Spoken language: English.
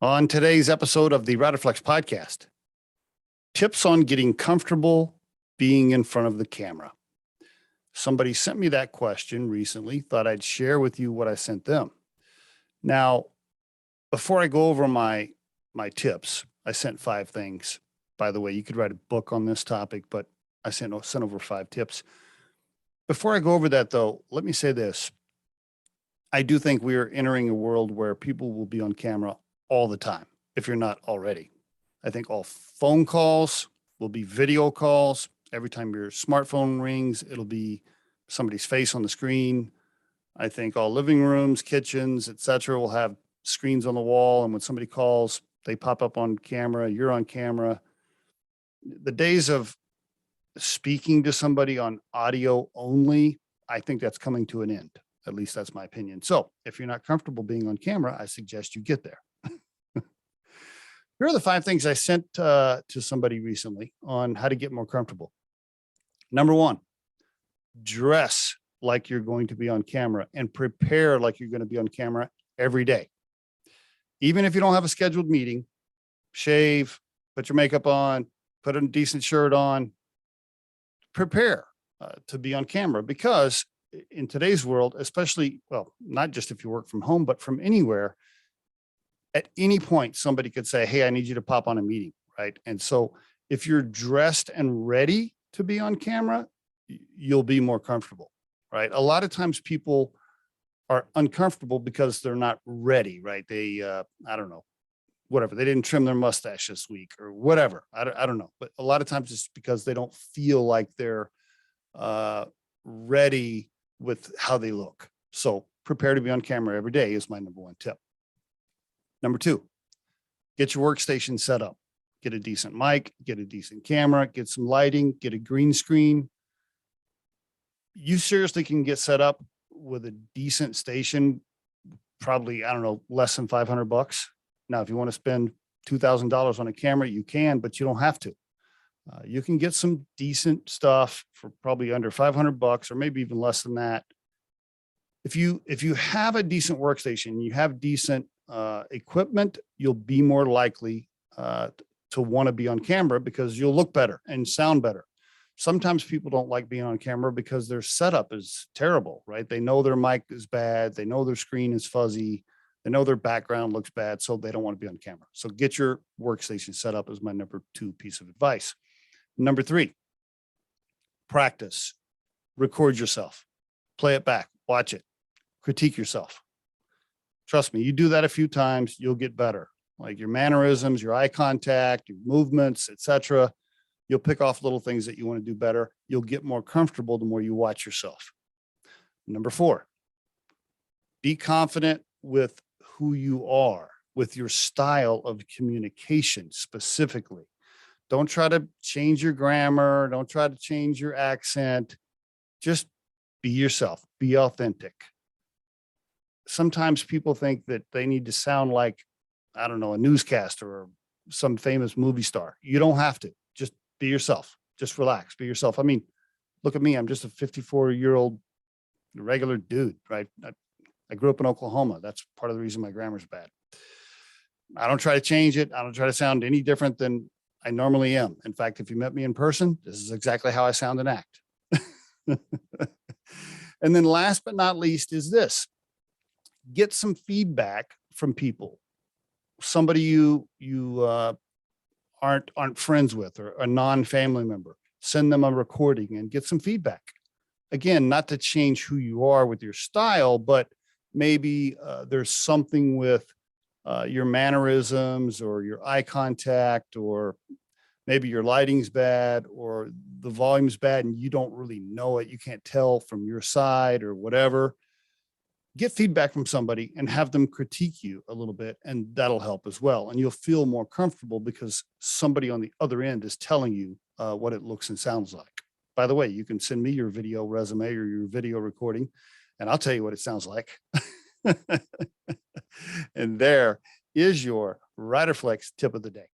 On today's episode of the Riderflex podcast, tips on getting comfortable being in front of the camera. Somebody sent me that question recently, thought I'd share with you what I sent them. Now, before I go over my tips, I sent 5 things. By the way, you could write a book on this topic, but I sent over 5 tips. Before I go over that though, let me say this. I do think we are entering a world where people will be on camera all the time, if you're not already. I think all phone calls will be video calls. Every time your smartphone rings, it'll be somebody's face on the screen. I think all living rooms, kitchens, etc., will have screens on the wall. And when somebody calls, they pop up on camera, you're on camera. The days of speaking to somebody on audio only, I think that's coming to an end. At least that's my opinion. So if you're not comfortable being on camera, I suggest you get there. Here are the 5 things I sent to somebody recently on how to get more comfortable. Number 1, dress like you're going to be on camera and prepare like you're going to be on camera every day. Even if you don't have a scheduled meeting, shave, put your makeup on, put a decent shirt on, prepare to be on camera, because in today's world, especially, well, not just if you work from home, but from anywhere, at any point, somebody could say, hey, I need you to pop on a meeting, right? And so if you're dressed and ready to be on camera, you'll be more comfortable, right? A lot of times people are uncomfortable because they're not ready, right? They, I don't know, whatever. They didn't trim their mustache this week or whatever. I don't know. But a lot of times it's because they don't feel like they're ready with how they look. So prepare to be on camera every day is my number 1 tip. Number 2, get your workstation set up. Get a decent mic, get a decent camera, get some lighting, get a green screen. You seriously can get set up with a decent station, probably, I don't know, less than $500. Now, if you want to spend $2,000 on a camera, you can, but you don't have to. You can get some decent stuff for probably under $500 or maybe even less than that. If you have a decent workstation, you have decent equipment, you'll be more likely to want to be on camera because you'll look better and sound better. Sometimes people don't like being on camera because their setup is terrible, right? They know their mic is bad. They know their screen is fuzzy. They know their background looks bad, so they don't want to be on camera. So get your workstation set up is my number 2 piece of advice. Number 3, practice. Record yourself. Play it back. Watch it. Critique yourself. Trust me, you do that a few times, you'll get better. Like your mannerisms, your eye contact, your movements, etc. You'll pick off little things that you want to do better. You'll get more comfortable the more you watch yourself. Number 4, be confident with who you are, with your style of communication specifically. Don't try to change your grammar. Don't try to change your accent. Just be yourself. Be authentic. Sometimes people think that they need to sound like, I don't know, a newscaster or some famous movie star. You don't have to. Just be yourself. Just relax. Be yourself. I mean, look at me. I'm just a 54-year-old regular dude, right? I grew up in Oklahoma. That's part of the reason my grammar's bad. I don't try to change it. I don't try to sound any different than I normally am. In fact, if you met me in person, this is exactly how I sound and act. And then last but not least is this. Get some feedback from people, somebody you aren't friends with, or a non-family member. Send them a recording and get some feedback. Again, not to change who you are with your style, but maybe there's something with your mannerisms or your eye contact, or maybe your lighting's bad or the volume's bad and you don't really know it. You can't tell from your side or whatever. Get feedback from somebody and have them critique you a little bit, and that'll help as well. And you'll feel more comfortable because somebody on the other end is telling you what it looks and sounds like. By the way, you can send me your video resume or your video recording, and I'll tell you what it sounds like. And there is your Riderflex tip of the day.